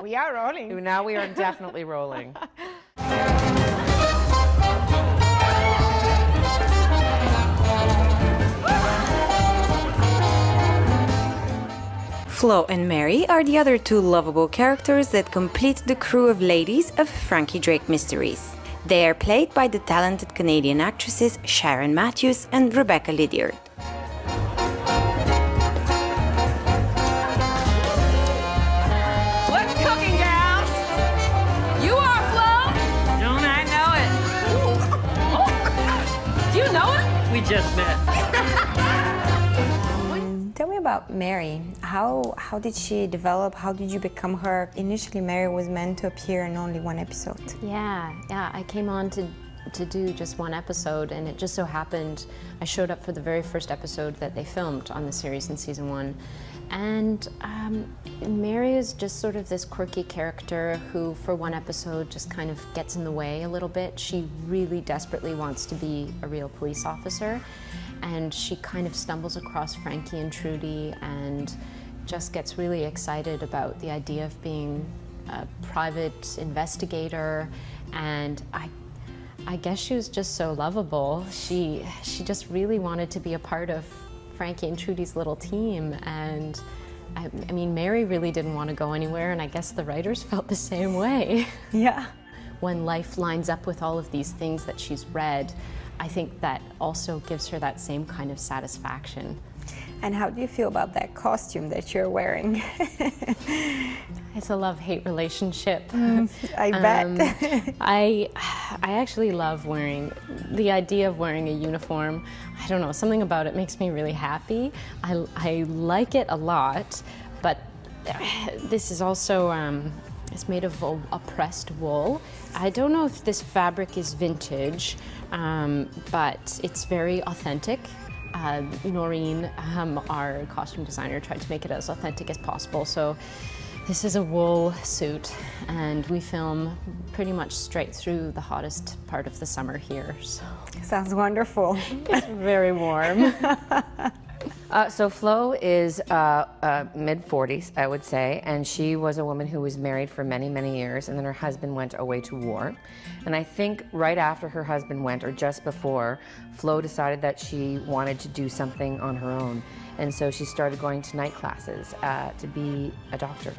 We are rolling. Now we are definitely rolling. Flo and Mary are the other two lovable characters that complete the crew of ladies of Frankie Drake Mysteries. They are played by the talented Canadian actresses Sharron Matthews and Rebecca Liddiard. What's cooking, gals? You are Flo? Don't I know Oh. Do you know it? it? We just met. Tell me about Mary. How did she develop? How did you become her? Initially, Mary was meant to appear in only one episode. Yeah, I came on to do just one episode, and it just so happened I showed up for the very first episode that they filmed on the series in season 1. And Mary is just sort of this quirky character who, for one episode, just kind of gets in the way a little bit. She really desperately wants to be a real police officer, and she kind of stumbles across Frankie and Trudy and just gets really excited about the idea of being a private investigator. And I guess she was just so lovable. She just really wanted to be a part of Frankie and Trudy's little team. And I mean, Mary really didn't want to go anywhere, and I guess the writers felt the same way. Yeah. When life lines up with all of these things that she's read, I think that also gives her that same kind of satisfaction. And how do you feel about that costume that you're wearing? It's a love-hate relationship. I bet. I actually love wearing, the idea of wearing a uniform. I don't know, something about it makes me really happy. I like it a lot, but this is also, it's made of a pressed wool. I don't know if this fabric is vintage, but it's very authentic. Noreen, our costume designer, tried to make it as authentic as possible. So this is a wool suit, and we film pretty much straight through the hottest part of the summer here. So Sounds wonderful. it's very warm. So Flo is mid-40s, I would say, and she was a woman who was married for many, many years, and then her husband went away to war. And I think right after her husband went, or just before, Flo decided that she wanted to do something on her own. And so she started going to night classes to be a doctor,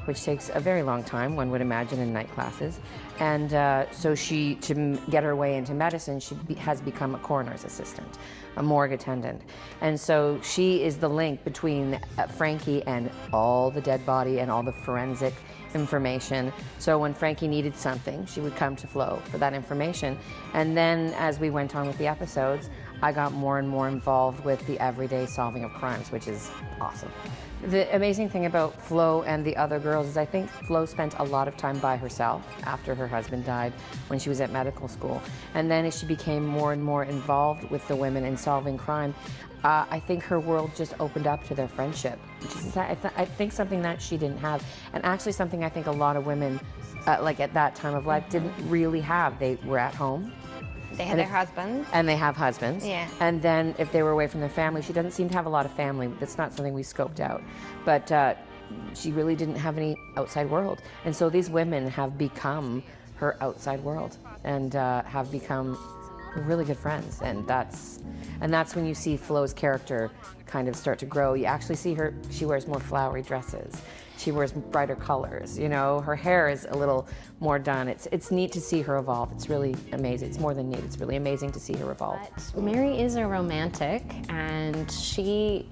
which takes a very long time, one would imagine, in night classes. And so to get her way into medicine, she has become a coroner's assistant, a morgue attendant. And so she is the link between Frankie and all the dead body and all the forensic information. So when Frankie needed something, she would come to Flo for that information. And then as we went on with the episodes, I got more and more involved with the everyday solving of crimes, which is awesome. The amazing thing about Flo and the other girls is I think Flo spent a lot of time by herself after her husband died when she was at medical school. And then as she became more and more involved with the women in solving crime, I think her world just opened up to their friendship, which is, I think, something that she didn't have. And actually something I think a lot of women, like at that time of life, didn't really have. They were at home. They had their husbands. And they have husbands. Yeah. And then if they were away from their family, she doesn't seem to have a lot of family. That's not something we scoped out. But she really didn't have any outside world. And so these women have become her outside world and have become really good friends. And that's when you see Flo's character kind of start to grow. You actually see her, she wears more flowery dresses. She wears brighter colors, you know, her hair is a little more done. It's neat to see her evolve. It's really amazing. It's more than neat. It's really amazing to see her evolve. But Mary is a romantic, and she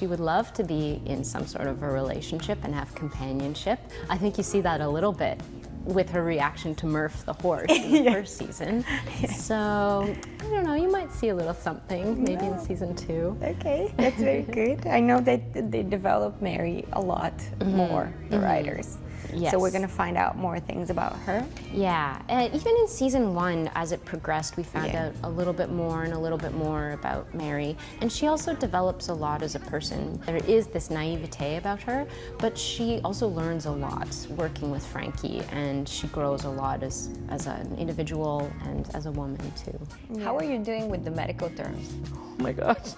would love to be in some sort of a relationship and have companionship. I think you see that a little bit with her reaction to Murph the horse in the first season. So, I don't know, you might see a little something maybe in season 2. Okay, that's very good. I know that they develop Mary a lot more, the writers. Yes. So we're going to find out more things about her. Yeah, even in season 1, as it progressed, we found out a little bit more and a little bit more about Mary. And she also develops a lot as a person. There is this naivete about her, but she also learns a lot working with Frankie, and she grows a lot as an individual and as a woman too. How are you doing with the medical terms? Oh my gosh.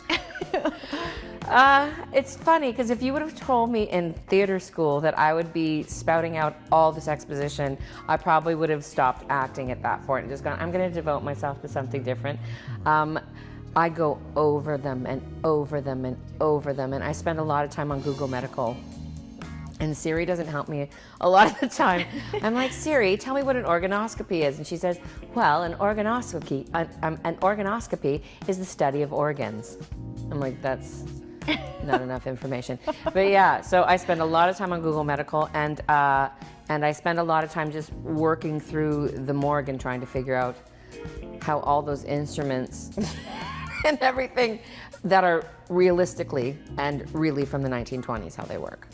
It's funny because if you would have told me in theater school that I would be spouting out all this exposition, I probably would have stopped acting at that point and just gone, I'm going to devote myself to something different. I go over them and over them and over them, and I spend a lot of time on Google Medical. And Siri doesn't help me a lot of the time. I'm like, Siri, tell me what an organoscopy is. And she says, well, an organoscopy is the study of organs. I'm like, that's not enough information. But yeah, so I spend a lot of time on Google Medical, and I spend a lot of time just working through the morgue and trying to figure out how all those instruments and everything that are realistically and really from the 1920s, how they work.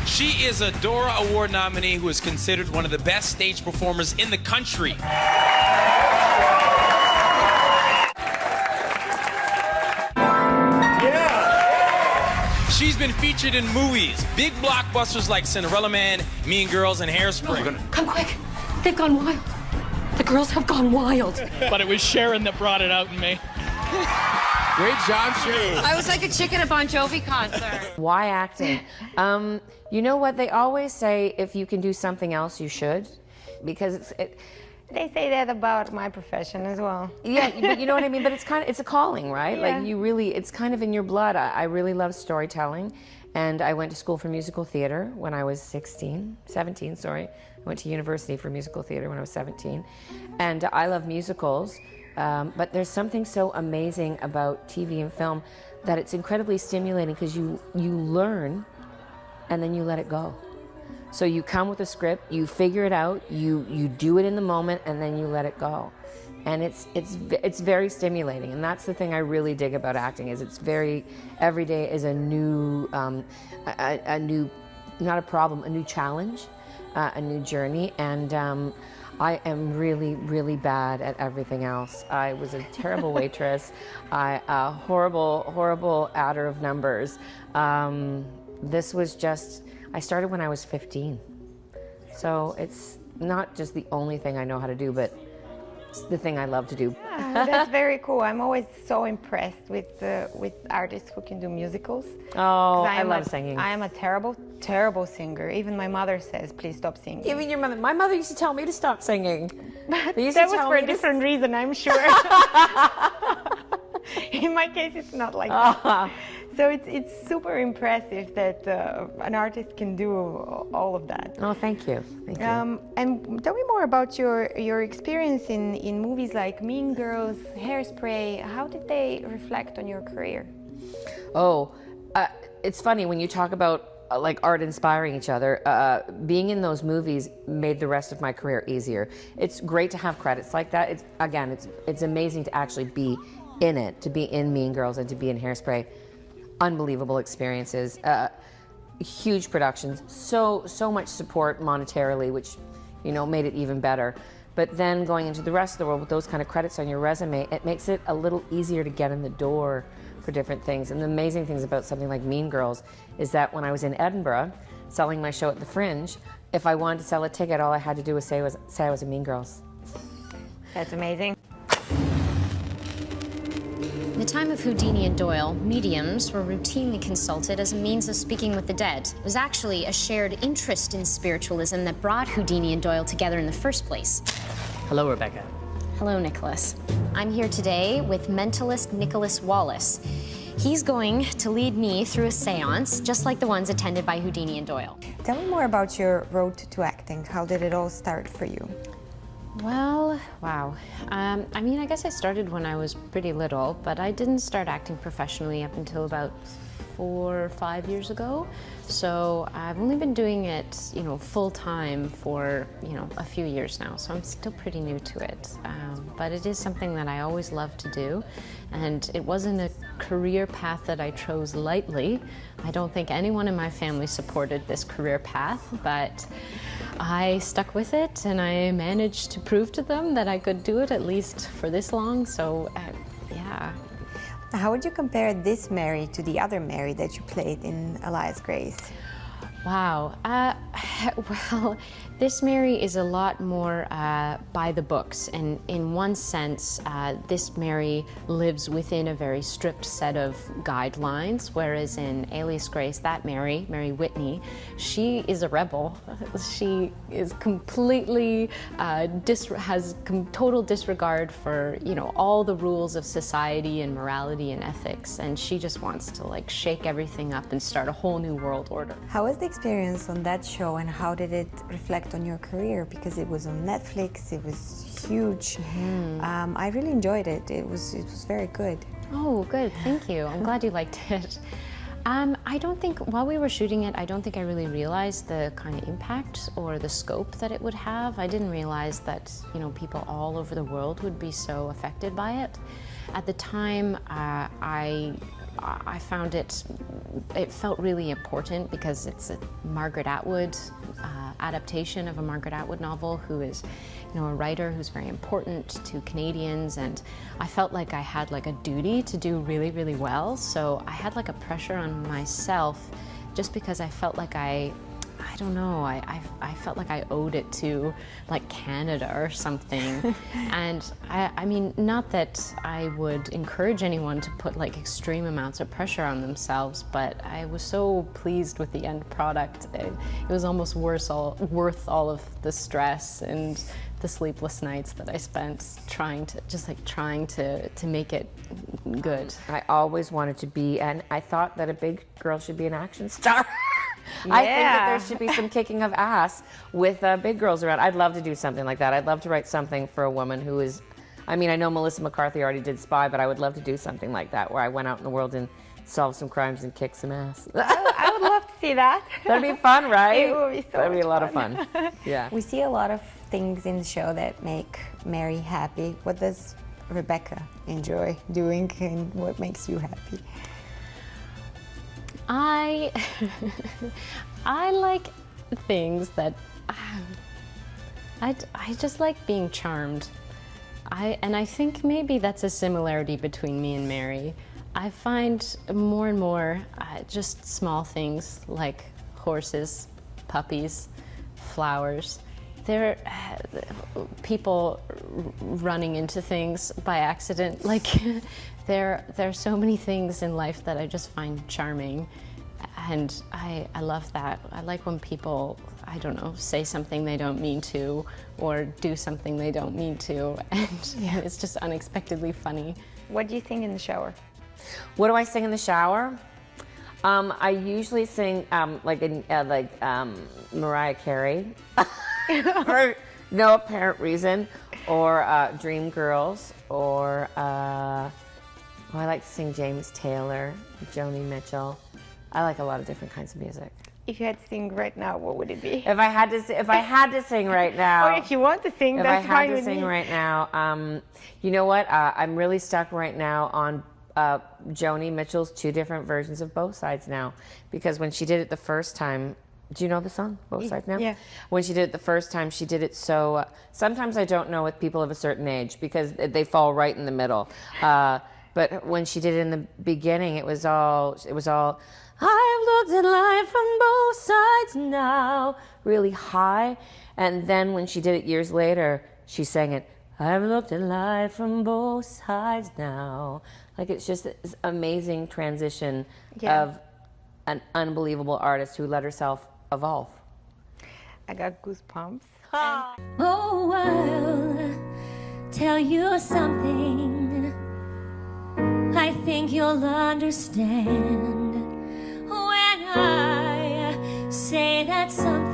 She is a Dora Award nominee who is considered one of the best stage performers in the country. She's been featured in movies, big blockbusters like Cinderella Man, Mean Girls, and Hairspray. Come quick. They've gone wild. The girls have gone wild. But it was Sharron that brought it out in me. Great job, Sharron. I was like a chicken at a Bon Jovi concert. Why acting? You know what? They always say if you can do something else, you should. Because They say that about my profession as well. yeah, but you know what I mean? But it's a calling, right? Yeah. Like it's kind of in your blood. I really love storytelling. And I went to school for musical theater when I was 17, sorry. I went to university for musical theater when I was 17. And I love musicals. But there's something so amazing about TV and film that it's incredibly stimulating because you learn and then you let it go. So you come with a script, you figure it out, you do it in the moment, and then you let it go. And it's very stimulating, and that's the thing I really dig about acting is every day is a new, not a problem, a new challenge, a new journey, and I am really, really bad at everything else. I was a terrible waitress, a horrible adder of numbers. This was just, I started when I was 15. So it's not just the only thing I know how to do, but it's the thing I love to do. Yeah, that's very cool. I'm always so impressed with artists who can do musicals. Oh, I love singing. I am a terrible singer. Even my mother says, please stop singing. Even your mother. My mother used to tell me to stop singing. That was for a different reason, I'm sure. In my case, it's not like that. So it's super impressive that an artist can do all of that. Oh, thank you. Thank you. And tell me more about your experience in movies like Mean Girls, Hairspray. How did they reflect on your career? Oh, it's funny when you talk about like art inspiring each other. Being in those movies made the rest of my career easier. It's great to have credits like that. It's amazing to actually be in it, to be in Mean Girls and to be in Hairspray. Unbelievable experiences, huge productions, so much support monetarily, which made it even better. But then going into the rest of the world with those kind of credits on your resume, it makes it a little easier to get in the door for different things. And the amazing things about something like Mean Girls is that when I was in Edinburgh selling my show at the Fringe, if I wanted to sell a ticket, all I had to do was say I was a Mean Girls. That's amazing. In the time of Houdini and Doyle, mediums were routinely consulted as a means of speaking with the dead. It was actually a shared interest in spiritualism that brought Houdini and Doyle together in the first place. Hello, Rebecca. Hello, Nicholas. I'm here today with mentalist Nicholas Wallace. He's going to lead me through a seance, just like the ones attended by Houdini and Doyle. Tell me more about your road to acting. How did it all start for you? Well, wow. I mean, I guess I started when I was pretty little, but I didn't start acting professionally up until about 4 or 5 years ago. So I've only been doing it, full time for, a few years now. So I'm still pretty new to it. But it is something that I always loved to do. And it wasn't a career path that I chose lightly. I don't think anyone in my family supported this career path, but I stuck with it and I managed to prove to them that I could do it at least for this long. So, yeah. How would you compare this Mary to the other Mary that you played in Elias Grace? Wow. Well, This Mary is a lot more by the books, and in one sense, this Mary lives within a very strict set of guidelines, whereas in Alias Grace, that Mary, Mary Whitney, she is a rebel. She is completely, has total disregard for, you know, all the rules of society and morality and ethics, and she just wants to like shake everything up and start a whole new world order. How was the experience on that show, and how did it reflect on your career? Because it was on Netflix, it was huge. I really enjoyed it. It was very good. Oh, good, thank you. I'm glad you liked it. I don't think, while we were shooting it, I don't think I really realized the kind of impact or the scope that it would have. I didn't realize that, you know, people all over the world would be so affected by it. At the time, I found it felt really important because it's a Margaret Atwood adaptation of a Margaret Atwood novel, who is, you know, a writer who's very important to Canadians, and I felt like I had like a duty to do really, really well. So I had like a pressure on myself just because I felt like I don't know, I felt like I owed it to like Canada or something. And I mean, not that I would encourage anyone to put like extreme amounts of pressure on themselves, but I was so pleased with the end product. It was almost worth all of the stress and the sleepless nights that I spent trying to make it good. I always wanted to be, and I thought that a big girl should be an action star. I think that there should be some kicking of ass with big girls around. I'd love to do something like that. I'd love to write something for a woman who is, I mean, I know Melissa McCarthy already did Spy, but I would love to do something like that, where I went out in the world and solved some crimes and kicked some ass. I would love to see that. That'd be fun, right? It would be so That'd be a lot fun. of fun. Yeah. We see a lot of things in the show that make Mary happy. What does Rebecca enjoy doing, and what makes you happy? I like things that I just like being charmed. And I think maybe that's a similarity between me and Mary. I find more and more just small things like horses, puppies, flowers. There people running into things by accident. Like there are so many things in life that I just find charming, and I love that. I like when people, I don't know, say something they don't mean to, or do something they don't mean to, and it's just unexpectedly funny. What do you sing in the shower? What do I sing in the shower? I usually sing like Mariah Carey, for no apparent reason, or Dreamgirls, or I like to sing James Taylor, Joni Mitchell. I like a lot of different kinds of music. If you had to sing right now, what would it be? If I had to sing right now, or if you want to sing, that's fine with me. If I had to sing right now, you know what? I'm really stuck right now on Joni Mitchell's two different versions of Both Sides now, because when she did it the first time, do you know the song, Both Sides Now? Yeah. When she did it the first time, she did it so, sometimes I don't know with people of a certain age because they fall right in the middle. But when she did it in the beginning, it was all, I've looked at life from both sides now, really high. And then when she did it years later, she sang it, I've looked at life from both sides now. Like, it's just this amazing transition of an unbelievable artist who let herself evolve. I got goosebumps. Oh, I'll tell you something I think you'll understand when I say that something